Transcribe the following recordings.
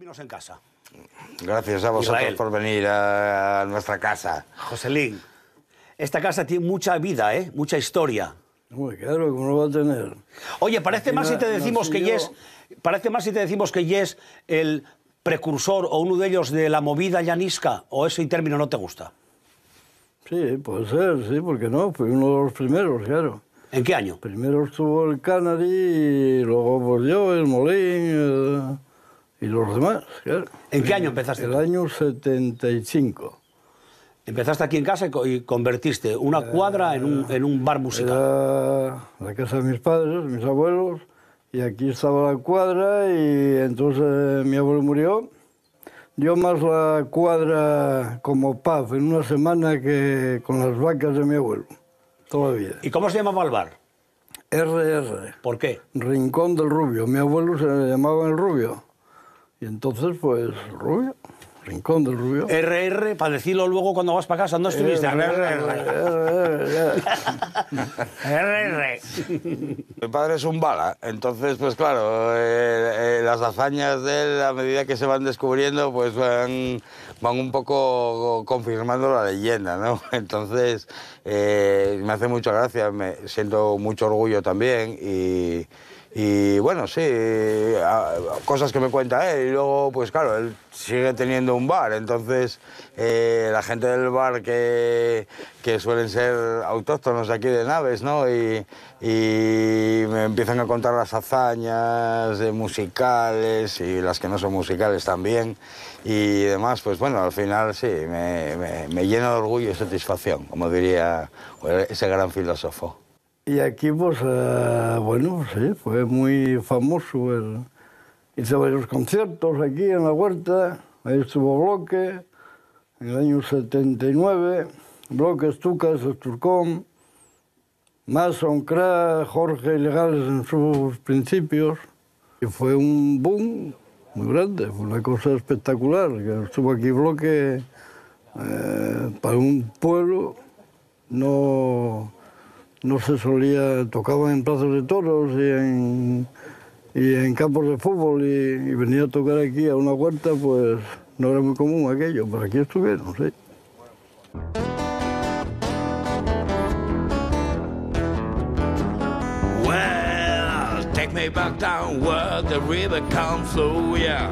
Términos en casa. Gracias a vosotros Israel. por venir a nuestra casa. Joselín, esta casa tiene mucha vida, ¿eh? Mucha historia. Muy claro, ¿cómo lo va a tener? Oye, parece más si te decimos que nació- Yes, parece más si te decimos que Yes el precursor o uno de ellos de la movida llanisca, o ese término no te gusta. Sí, puede ser, sí, ¿por qué no? Fue uno de los primeros, claro. ¿En qué año? Primero estuvo el Canary y luego pues yo, el Molín y los demás, claro. ¿En qué año empezaste? El año 75. Empezaste aquí en casa y convertiste una cuadra en un bar musical. Era la casa de mis padres, mis abuelos, y aquí estaba la cuadra y entonces mi abuelo murió. Dio más la cuadra como pub en una semana que con las vacas de mi abuelo, toda la vida. ¿Y cómo se llamaba el bar? RR, ¿Por qué? Rincón del Rubio. Mi abuelo se le llamaba el Rubio. Y entonces, pues, Rubio, Rincón del Rubio. RR, para decirlo luego cuando vas para casa, ¿dónde estuviste? RR. Mi padre es un bala, entonces, pues claro, las hazañas de él, a medida que se van descubriendo, pues van un poco confirmando la leyenda, ¿no? Entonces, me hace mucha gracia, me siento mucho orgullo también y bueno, sí, cosas que me cuenta él. Y luego, pues claro, él sigue teniendo un bar, entonces la gente del bar que suelen ser autóctonos aquí de Naves, ¿no? Y me empiezan a contar las hazañas musicales y las que no son musicales también y demás, pues bueno, al final sí, me llena de orgullo y satisfacción, como diría ese gran filósofo. Y aquí, pues, bueno, sí, fue muy famoso. Hice varios conciertos aquí en la huerta, ahí estuvo Bloque, en el año 79, Bloque, Stukas, Sturcom, Mason, Kra, Jorge Ilegales en sus principios. Y fue un boom muy grande, fue una cosa espectacular, que estuvo aquí Bloque para un pueblo, no se solía, tocaba en plazas de toros y en campos de fútbol y venía a tocar aquí a una huerta, pues no era muy común aquello, pero aquí estuvieron, sí. Well, take me back down where the river can flow, yeah.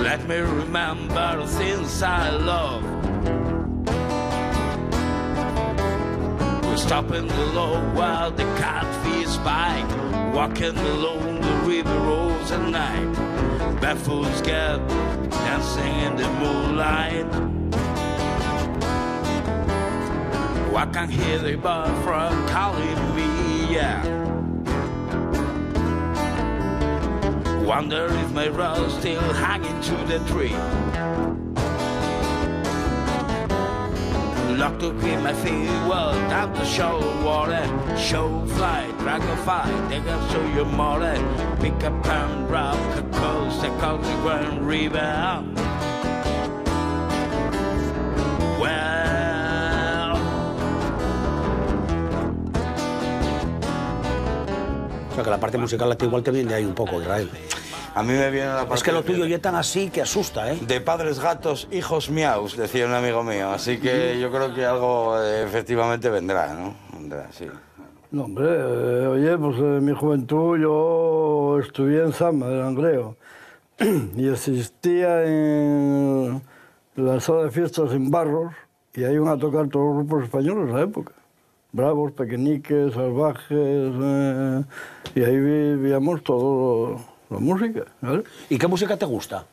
Let me remember the things I love. Stopping below while the catfish bite, walking along the river roads at night. Barefoot scared, dancing in the moonlight. I can hear the bird from calling me, yeah. Wonder if my rose still hanging to the tree. Locked up in my feet, well, down the show water, show fly, dragonfly, they can show you more. Pick up and drop the coast, the Grand River. Well, O sea que la parte musical a ti igual te viene de ahí un poco, Israel. A mí me viene la parte... Es que lo tuyo ya tan así que asusta, ¿eh? De padres gatos, hijos miaus, decía un amigo mío. Así que yo creo que algo efectivamente vendrá, ¿no? Vendrá, sí. No, hombre, oye, pues en mi juventud yo estudié en Zama, de Langreo, y asistía en la sala de fiestas en Barros, y ahí iban a tocar todos los grupos españoles de la época. Bravos, Pequeñiques, Salvajes, y ahí vivíamos todo la música, ¿vale? ¿Y qué música te gusta?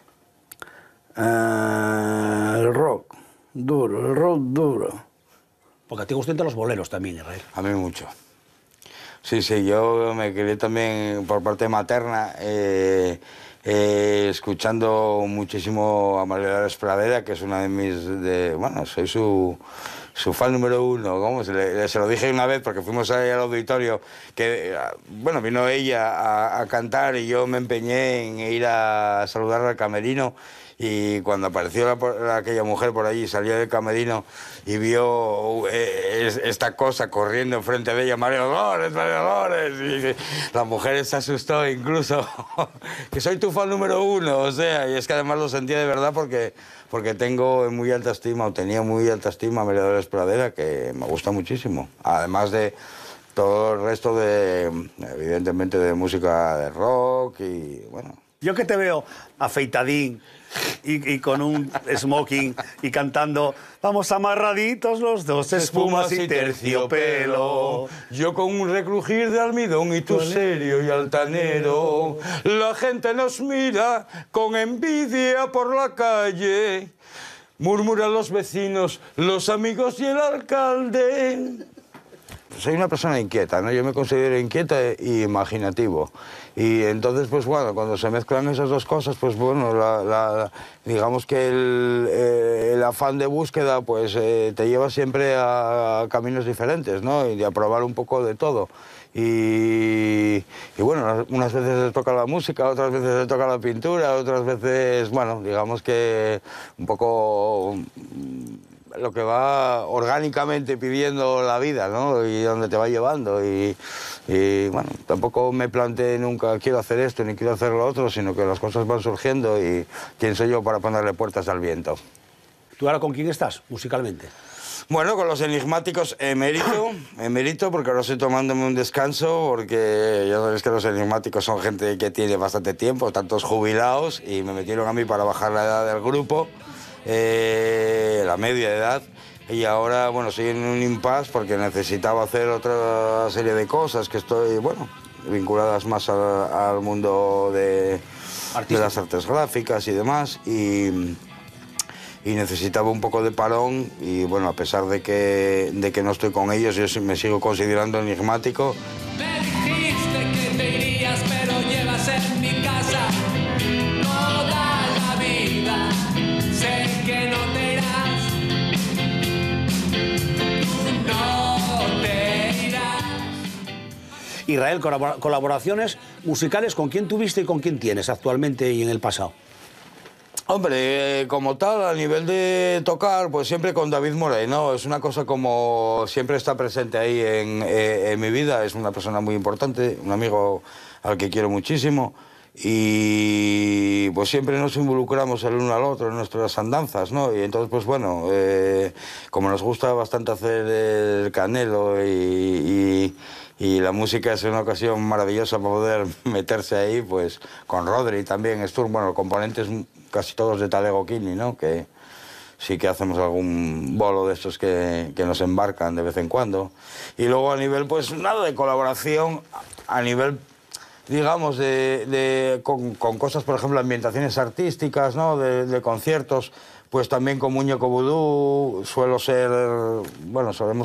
El rock duro. Porque a ti gustan los boleros también, Israel. A mí mucho. Sí, yo me crié también por parte materna escuchando muchísimo a María Dolores Pradera, que es una de mis... bueno, soy su su fan número uno, ¿cómo? Se lo dije una vez porque fuimos ahí al auditorio, que, bueno, vino ella a cantar y yo me empeñé en ir a saludarla al camerino. Y cuando apareció aquella mujer por allí, salía del camerino y vio esta cosa corriendo enfrente de ella, María Dolores, María Dolores. Y la mujer se asustó incluso, que soy tu fan número uno, o sea, y es que además lo sentía de verdad porque tengo muy alta estima, o tenía muy alta estima a María Dolores Pradera, que me gusta muchísimo, además de todo el resto de, evidentemente, de música de rock y bueno. Yo que te veo afeitadín y con un smoking y cantando vamos amarraditos los dos, espumas y terciopelo. Yo con un recrujir de almidón y tú serio y altanero. La gente nos mira con envidia por la calle. Murmuran los vecinos, los amigos y el alcalde. Soy una persona inquieta, ¿no? Yo me considero inquieta e imaginativo. Y entonces, pues bueno, cuando se mezclan esas dos cosas, pues bueno, digamos que el afán de búsqueda, pues te lleva siempre a caminos diferentes, ¿no? Y a probar un poco de todo. Y bueno, unas veces le toca la música, otras veces le toca la pintura, otras veces, bueno, digamos que un poco lo que va orgánicamente pidiendo la vida, ¿no? Y dónde te va llevando. Y bueno, tampoco me planteé nunca quiero hacer esto ni quiero hacer lo otro, sino que las cosas van surgiendo y quién soy yo para ponerle puertas al viento. ¿Tú ahora con quién estás musicalmente? Bueno, con los Enigmáticos emérito, porque ahora estoy tomándome un descanso, porque ya sabéis que los Enigmáticos son gente que tiene bastante tiempo, tantos jubilados, y me metieron a mí para bajar la edad del grupo. La media de edad, y ahora, bueno, estoy en un impasse porque necesitaba hacer otra serie de cosas que estoy, bueno, vinculadas más al mundo de las artes gráficas y demás, y necesitaba un poco de parón, y bueno, a pesar de que no estoy con ellos, yo me sigo considerando enigmático. Me dijiste que te irías, pero llevas en mi casa toda la vida. Sé que no te irás, tú no te irás. Israel, colaboraciones musicales, ¿con quién tuviste y con quién tienes actualmente y en el pasado? Hombre, como tal, a nivel de tocar, pues siempre con David Moreno. Es una cosa como siempre está presente ahí en mi vida. Es una persona muy importante, un amigo al que quiero muchísimo. Y pues siempre nos involucramos el uno al otro en nuestras andanzas, ¿no? Y entonces, pues bueno, como nos gusta bastante hacer el canelo y la música es una ocasión maravillosa para poder meterse ahí, pues con Rodri también, Sturm, bueno, componentes casi todos de Talego Kini, ¿no? Que sí que hacemos algún bolo de estos que nos embarcan de vez en cuando. Y luego a nivel, pues nada, de colaboración, a nivel, digamos, con cosas, por ejemplo, ambientaciones artísticas, ¿no? De conciertos, pues también con Muñeco Vudú solemos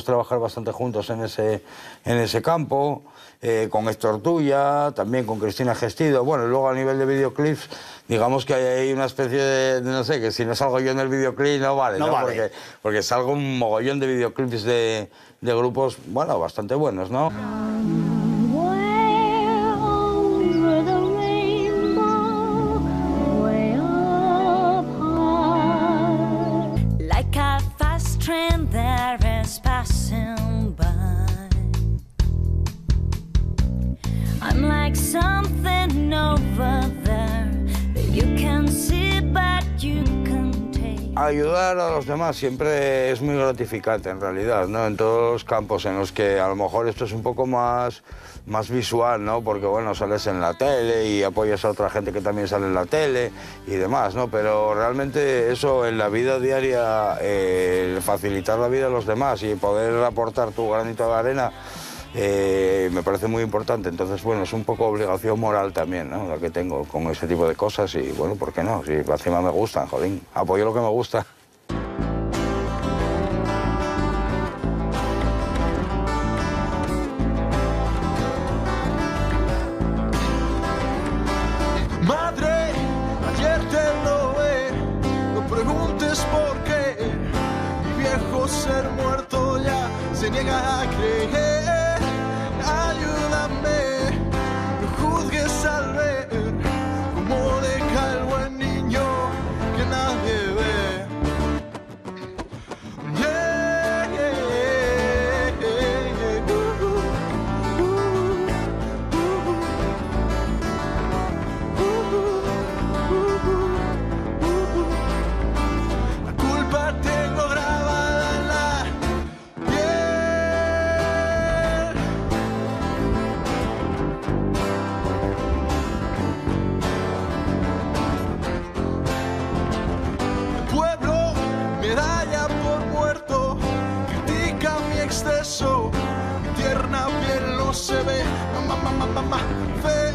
trabajar bastante juntos en ese campo, con Héctor Tuya, también con Cristina Gestido. Bueno, y luego a nivel de videoclips, digamos que hay una especie de, no sé, que si no salgo yo en el videoclip no vale, ¿no? Vale. Porque salgo un mogollón de videoclips de grupos, bueno, bastante buenos, ¿no? I'm like something over there that you can see but you can't take. Ayudar a los demás siempre es muy gratificante en realidad, ¿no? En todos los campos en los que a lo mejor esto es un poco más visual, ¿no? Porque bueno, sales en la tele y apoyas a otra gente que también sale en la tele y demás, ¿no? Pero realmente eso en la vida diaria, facilitar la vida a los demás y poder aportar tu granito de arena, me parece muy importante. Entonces, bueno, es un poco obligación moral también, ¿no? La que tengo con ese tipo de cosas y, bueno, ¿por qué no? Si encima me gustan, jodín, apoyo lo que me gusta. Madre, ayer te lo ve, no preguntes por qué, mi viejo ser muerto. se niega a creer. Ayúdame, no juzgues al ver cómo deja el buen niño que nadie ve. Yeah, yeah, yeah, yeah. La culpa tengo grabada en la piel. El pueblo me da ya por muerto, critica mi exceso, mi tierna piel no se ve, mamá, mamá, mamá, fe.